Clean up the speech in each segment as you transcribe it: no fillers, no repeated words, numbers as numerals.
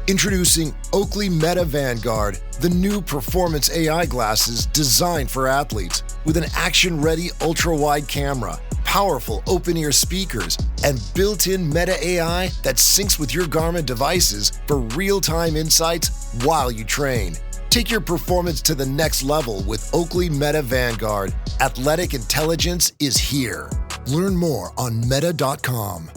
Introducing Oakley Meta Vanguard, the new performance AI glasses designed for athletes with an action-ready ultra-wide camera, powerful open-ear speakers, and built-in Meta AI that syncs with your Garmin devices for real-time insights while you train. Take your performance to the next level with Oakley Meta Vanguard. Athletic intelligence is here. Learn more on meta.com.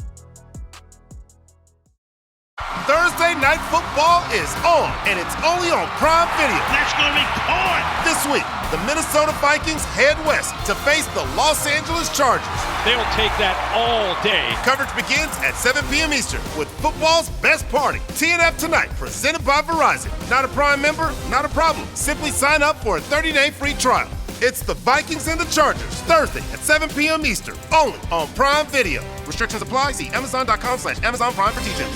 Thursday Night Football is on, and it's only on Prime Video. That's going to be caught. This week, the Minnesota Vikings head west to face the Los Angeles Chargers. They'll take that all day. Coverage begins at 7 p.m. Eastern with football's best party. TNF Tonight, presented by Verizon. Not a Prime member? Not a problem. Simply sign up for a 30-day free trial. It's the Vikings and the Chargers, Thursday at 7 p.m. Eastern, only on Prime Video. Restrictions apply. See Amazon.com/Amazon Prime for details.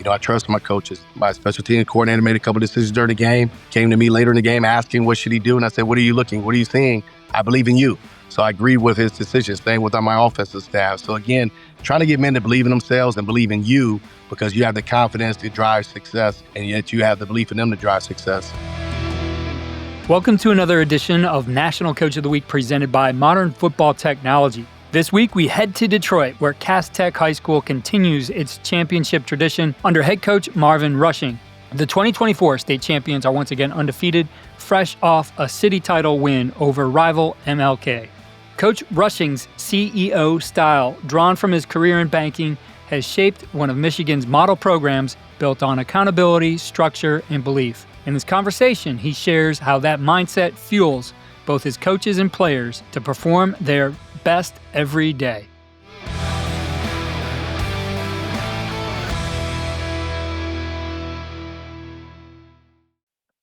I trust my coaches. My special team coordinator made a couple decisions during the game, came to me later in the game asking what should he do, and I said, what are you looking? What are you seeing? I believe in you. So I agreed with his decisions, same with my offensive staff. So again, trying to get men to believe in themselves and believe in you because you have the confidence to drive success, and yet you have the belief in them to drive success. Welcome to another edition of National Coach of the Week presented by Modern Football Technology. This week, we head to Detroit, where Cass Tech High School continues its championship tradition under head coach Marvin Rushing. The 2024 state champions are once again undefeated, fresh off a city title win over rival MLK. Coach Rushing's CEO style, drawn from his career in banking, has shaped one of Michigan's model programs built on accountability, structure, and belief. In this conversation, he shares how that mindset fuels both his coaches and players to perform their best every day.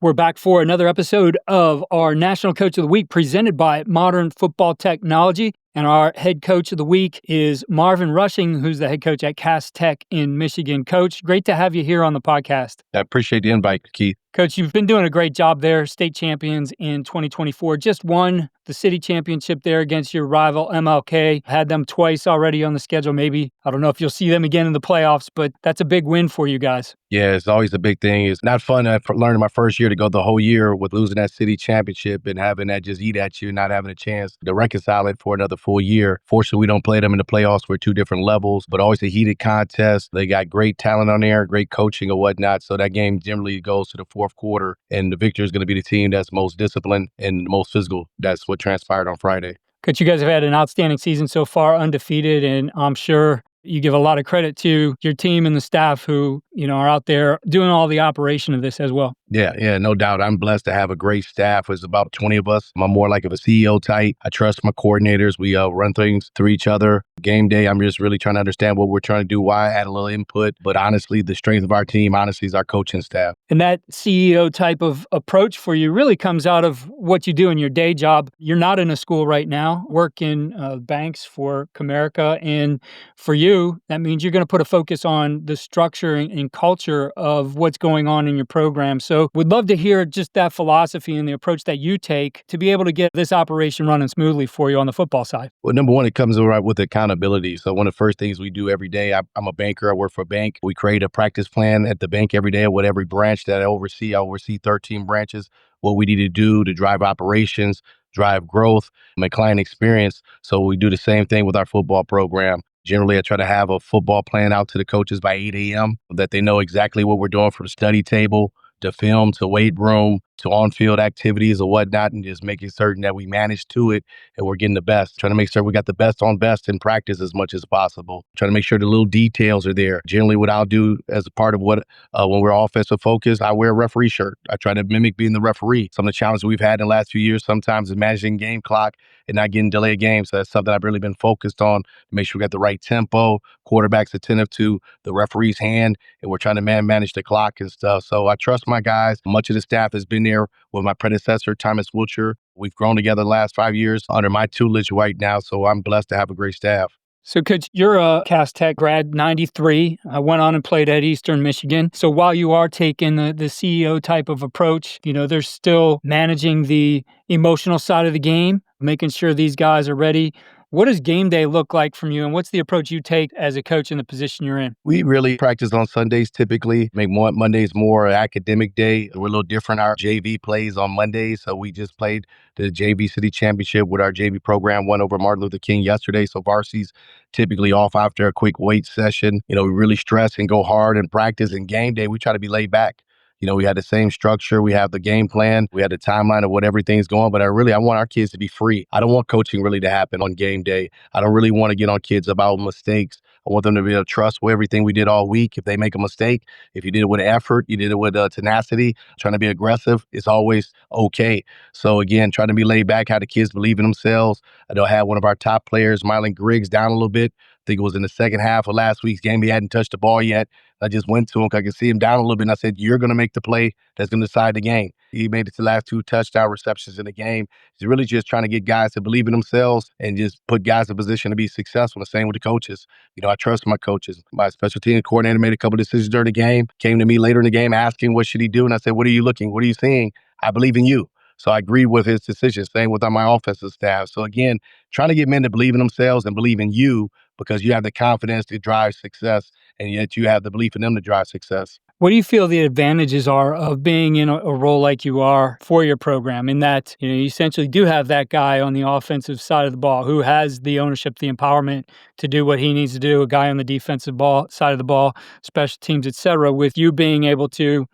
We're back for another episode of our National Coach of the Week presented by Modern Football Technology. And our head coach of the week is Marvin Rushing, who's the head coach at Cass Tech in Michigan. Coach, great to have you here on the podcast. I appreciate the invite, Keith. Coach, you've been doing a great job there. State champions in 2024. Just won the city championship there against your rival MLK. Had them twice already on the schedule. Maybe, I don't know if you'll see them again in the playoffs, but that's a big win for you guys. Yeah, it's always a big thing. It's not fun learning my first year to go the whole year with losing that city championship and having that just eat at you, not having a chance to reconcile it for another full year. Fortunately, we don't play them in the playoffs. We're two different levels, but always a heated contest. They got great talent on there, great coaching or whatnot. So that game generally goes to the fourth quarter, and the victor is going to be the team that's most disciplined and most physical. That's what transpired on Friday. Coach, you guys have had an outstanding season so far, undefeated, and I'm sure you give a lot of credit to your team and the staff who, are out there doing all the operation of this as well. Yeah, no doubt. I'm blessed to have a great staff. There's about 20 of us. I'm more like of a CEO type. I trust my coordinators. We run things through each other. Game day, I'm just really trying to understand what we're trying to do, why, add a little input. But honestly, the strength of our team, honestly, is our coaching staff. And that CEO type of approach for you really comes out of what you do in your day job. You're not in a school right now, work in banks for Comerica. And for you, that means you're going to put a focus on the structure and culture of what's going on in your program. So we'd love to hear just that philosophy and the approach that you take to be able to get this operation running smoothly for you on the football side. Well, number one, it comes right with accountability. So one of the first things we do every day, I'm a banker. I work for a bank. We create a practice plan at the bank every day with every branch that I oversee. 13 branches, what we need to do to drive operations, drive growth, make client experience. So we do the same thing with our football program. Generally, I try to have a football plan out to the coaches by 8 a.m. that they know exactly what we're doing from the study table to film to weight room to on-field activities or whatnot, and just making certain that we manage to it and we're getting the best. Trying to make sure we got the best on best in practice as much as possible. Trying to make sure the little details are there. Generally, what I'll do as a part of when we're offensive focused, I wear a referee shirt. I try to mimic being the referee. Some of the challenges we've had in the last few years sometimes is managing game clock and not getting delayed games. So that's something I've really been focused on to make sure we got the right tempo, quarterback's attentive to the referee's hand, and we're trying to manage the clock and stuff. So I trust my guys. Much of the staff has been there with my predecessor, Thomas Wiltshire. We've grown together the last 5 years under my tutelage right now, so I'm blessed to have a great staff. So, Coach, you're a Cass Tech grad, 93. I went on and played at Eastern Michigan. So while you are taking the CEO type of approach, there's still managing the emotional side of the game, making sure these guys are ready. What does game day look like from you, and what's the approach you take as a coach in the position you're in? We really practice on Sundays typically, make Mondays more academic day. We're a little different. Our JV plays on Mondays. So we just played the JV City Championship with our JV program, won over Martin Luther King yesterday. So varsity's typically off after a quick weight session. We really stress and go hard and practice. And game day, we try to be laid back. We had the same structure. We have the game plan. We had the timeline of what everything's going. But I want our kids to be free. I don't want coaching really to happen on game day. I don't really want to get on kids about mistakes. I want them to be able to trust everything we did all week. If they make a mistake, if you did it with effort, you did it with tenacity, trying to be aggressive, it's always okay. So again, trying to be laid back, how the kids believe in themselves. I know I had one of our top players, Mylan Griggs, down a little bit. I think it was in the second half of last week's game. He hadn't touched the ball yet. I just went to him because I could see him down a little bit. And I said, you're going to make the play that's going to decide the game. He made it to the last 2 touchdown receptions in the game. He's really just trying to get guys to believe in themselves and just put guys in position to be successful. The same with the coaches. I trust my coaches. My special team coordinator made a couple decisions during the game, came to me later in the game asking what should he do. And I said, what are you looking? What are you seeing? I believe in you. So I agreed with his decision, same with my offensive staff. So again, trying to get men to believe in themselves and believe in you because you have the confidence to drive success and yet you have the belief in them to drive success. What do you feel the advantages are of being in a role like you are for your program, in that you essentially do have that guy on the offensive side of the ball who has the ownership, the empowerment to do what he needs to do, a guy on the defensive side of the ball, special teams, etc., with you being able to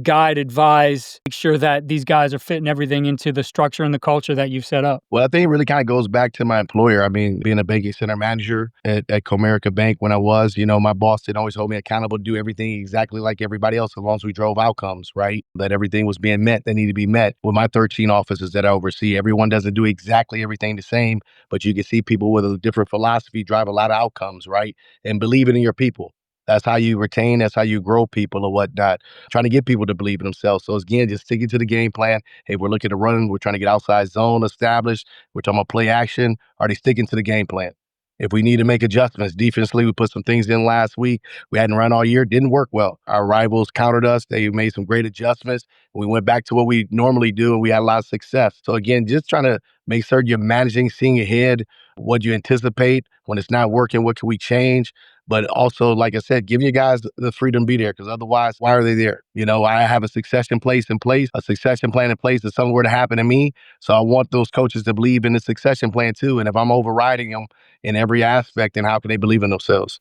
guide, advise, make sure that these guys are fitting everything into the structure and the culture that you've set up? Well, I think it really kind of goes back to my employer. Being a banking center manager at Comerica Bank when I was, my boss didn't always hold me accountable to do everything exactly like everybody else as long as we drove outcomes, right? That everything was being met that needed to be met. With my 13 offices that I oversee, everyone doesn't do exactly everything the same, but you can see people with a different philosophy drive a lot of outcomes, right? And believing in your people. That's how you retain, that's how you grow people or whatnot. Trying to get people to believe in themselves. So again, just sticking to the game plan. Hey, we're looking to run. We're trying to get outside zone established. We're talking about play action. Are they sticking to the game plan? If we need to make adjustments, defensively, we put some things in last week. We hadn't run all year. Didn't work well. Our rivals countered us. They made some great adjustments. We went back to what we normally do, and we had a lot of success. So again, just trying to make sure you're managing, seeing ahead, what you anticipate. When it's not working, what can we change? But also, like I said, giving you guys the freedom to be there, because otherwise, why are they there? I have a succession plan in place if something were to happen to me. So I want those coaches to believe in the succession plan too. And if I'm overriding them in every aspect, then how can they believe in themselves?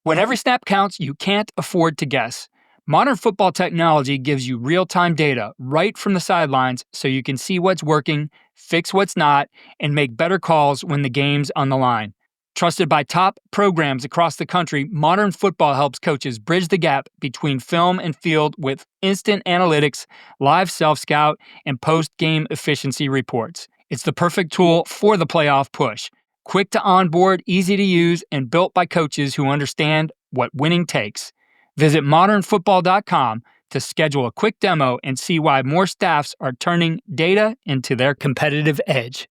When every snap counts, you can't afford to guess. Modern football technology gives you real-time data right from the sidelines so you can see what's working, fix what's not, and make better calls when the game's on the line. Trusted by top programs across the country, Modern Football helps coaches bridge the gap between film and field with instant analytics, live self-scout, and post-game efficiency reports. It's the perfect tool for the playoff push. Quick to onboard, easy to use, and built by coaches who understand what winning takes. Visit modernfootball.com to schedule a quick demo and see why more staffs are turning data into their competitive edge.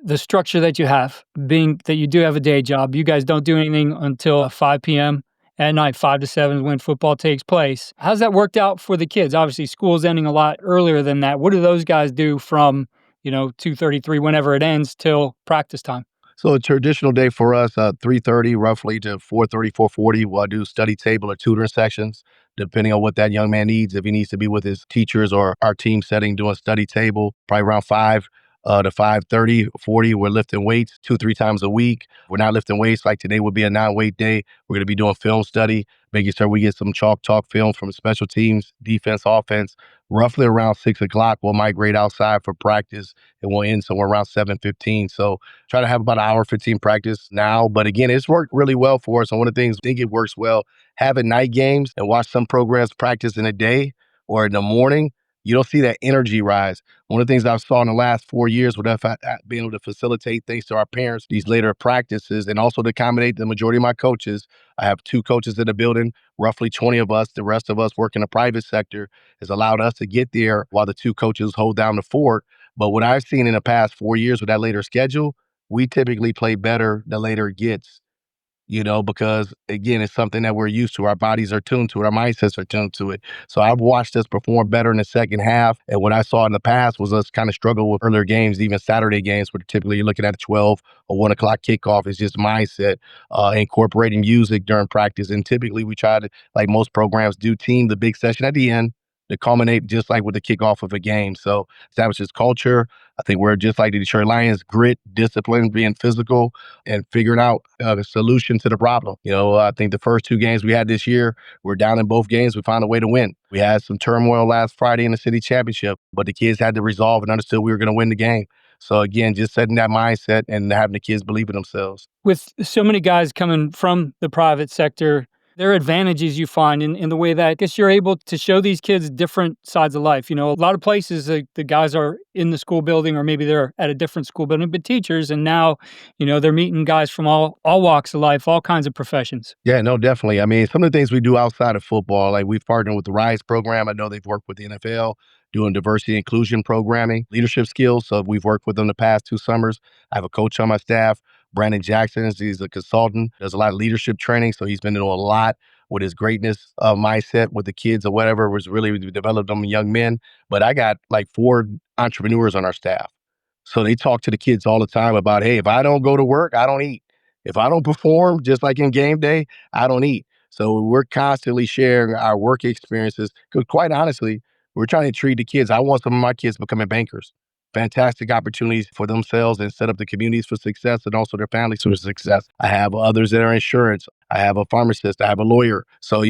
The structure that you have, being that you do have a day job, you guys don't do anything until 5 p.m. at night, 5 to 7 is when football takes place. How's that worked out for the kids? Obviously, school's ending a lot earlier than that. What do those guys do from 2:33, whenever it ends, till practice time? So a traditional day for us, 3:30 roughly to 4:30, 4:40, we'll do study table or tutoring sessions, depending on what that young man needs. If he needs to be with his teachers or our team setting doing study table, probably around 5 to 5:30, 40, we're lifting weights 2-3 times a week. We're not lifting weights like today would be a non-weight day. We're going to be doing film study, making sure we get some chalk talk film from special teams, defense, offense. Roughly around 6 o'clock, we'll migrate outside for practice and we'll end somewhere around 7:15. So try to have about an hour 15 practice now. But again, it's worked really well for us. And one of the things I think it works well, having night games and watch some programs practice in the day or in the morning, You don't see that energy rise. One of the things I've saw in the last 4 years with us being able to facilitate things to our parents, these later practices, and also to accommodate the majority of my coaches. I have 2 coaches in the building, roughly 20 of us. The rest of us work in the private sector has allowed us to get there while the 2 coaches hold down the fort. But what I've seen in the past 4 years with that later schedule, we typically play better the later it gets. Because again, it's something that we're used to. Our bodies are tuned to it. Our mindsets are tuned to it. So I've watched us perform better in the second half. And what I saw in the past was us kind of struggle with earlier games, even Saturday games, where typically you're looking at a 12 or 1 o'clock kickoff. It's just mindset, incorporating music during practice. And typically we try to, like most programs do, team the big session at the end to culminate just like with the kickoff of a game. So establishes culture. I think we're just like the Detroit Lions, grit, discipline, being physical, and figuring out a solution to the problem. I think the first 2 games we had this year, we're down in both games. We found a way to win. We had some turmoil last Friday in the city championship, but the kids had to resolve and understood we were going to win the game. So again, just setting that mindset and having the kids believe in themselves. With so many guys coming from the private sector, there are advantages you find in the way that I guess you're able to show these kids different sides of life. A lot of places the guys are in the school building or maybe they're at a different school building, but teachers, and now, they're meeting guys from all walks of life, all kinds of professions. Yeah, no, definitely. I mean, some of the things we do outside of football, like we've partnered with the RISE program. I know they've worked with the NFL doing diversity inclusion programming, leadership skills. So we've worked with them the past 2 summers. I have a coach on my staff, Brandon Jackson. He's a consultant. Does a lot of leadership training. So he's been doing a lot with his greatness mindset with the kids or whatever, was really developed them young men. But I got like 4 entrepreneurs on our staff. So they talk to the kids all the time about, hey, if I don't go to work, I don't eat. If I don't perform, just like in game day, I don't eat. So we're constantly sharing our work experiences because quite honestly, we're trying to treat the kids. I want some of my kids becoming bankers. Fantastic opportunities for themselves and set up the communities for success and also their families for success. I have others that are insurance. I have a pharmacist. I have a lawyer. So,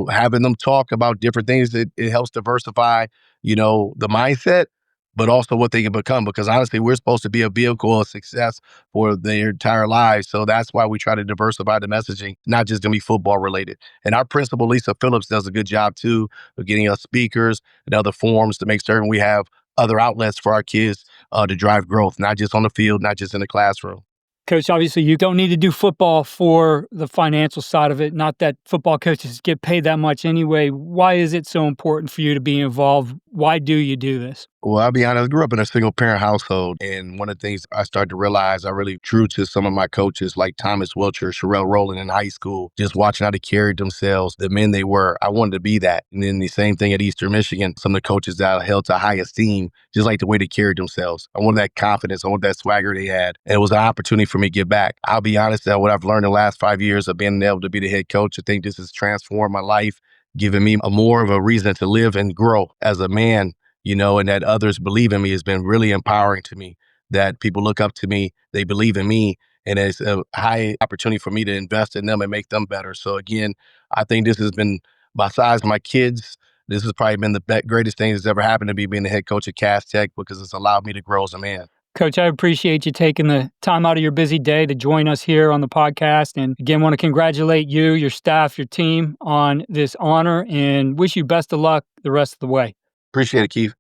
having them talk about different things, it helps diversify, the mindset, but also what they can become. Because honestly, we're supposed to be a vehicle of success for their entire lives. So that's why we try to diversify the messaging, not just going to be football related. And our principal, Lisa Phillips, does a good job too of getting us speakers and other forums to make certain we have other outlets for our kids to drive growth, not just on the field, not just in the classroom. Coach, obviously you don't need to do football for the financial side of it. Not that football coaches get paid that much anyway. Why is it so important for you to be involved? Why do you do this? Well, I'll be honest, I grew up in a single parent household. And one of the things I started to realize, I really drew to some of my coaches like Thomas Wilcher, Sherelle Rowland in high school, just watching how they carried themselves, the men they were. I wanted to be that. And then the same thing at Eastern Michigan, some of the coaches that I held to high esteem, just like the way they carried themselves. I wanted that confidence. I wanted that swagger they had. And it was an opportunity for me to give back. I'll be honest, that what I've learned in the last 5 years of being able to be the head coach, I think this has transformed my life, giving me more of a reason to live and grow as a man. And that others believe in me has been really empowering to me, that people look up to me, they believe in me, and it's a high opportunity for me to invest in them and make them better. So again, I think this has been, besides my kids, this has probably been the greatest thing that's ever happened to me being the head coach at Cass Tech because it's allowed me to grow as a man. Coach, I appreciate you taking the time out of your busy day to join us here on the podcast. And again, want to congratulate you, your staff, your team on this honor and wish you best of luck the rest of the way. Appreciate it, Keith.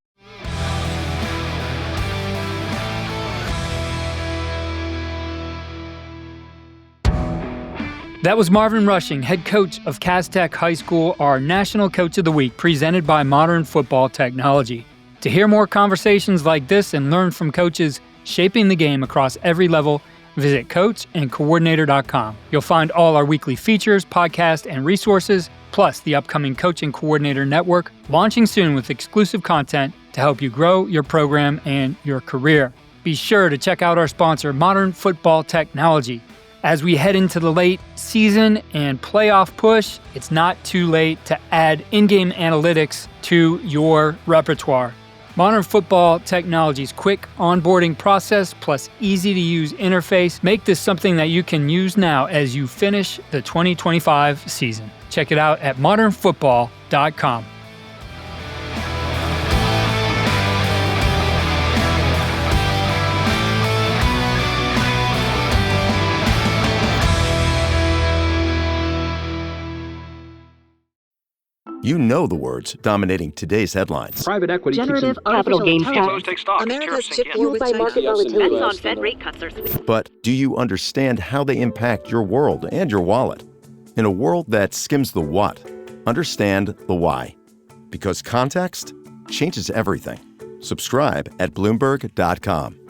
That was Marvin Rushing, head coach of Cass Tech High School, our National Coach of the Week, presented by Modern Football Technology. To hear more conversations like this and learn from coaches shaping the game across every level, visit coachandcoordinator.com. You'll find all our weekly features, podcasts, and resources, plus the upcoming Coaching Coordinator Network, launching soon with exclusive content to help you grow your program and your career. Be sure to check out our sponsor, Modern Football Technology. As we head into the late season and playoff push, it's not too late to add in-game analytics to your repertoire. Modern Football Technology's quick onboarding process plus easy-to-use interface make this something that you can use now as you finish the 2025 season. Check it out at modernfootball.com. You know the words dominating today's headlines. Private equity, generative capital gains tax, America's chip war with China. market volatility. Bets on Fed rate cuts are But do you understand how they impact your world and your wallet? In a world that skims the what, understand the why. Because context changes everything. Subscribe at Bloomberg.com.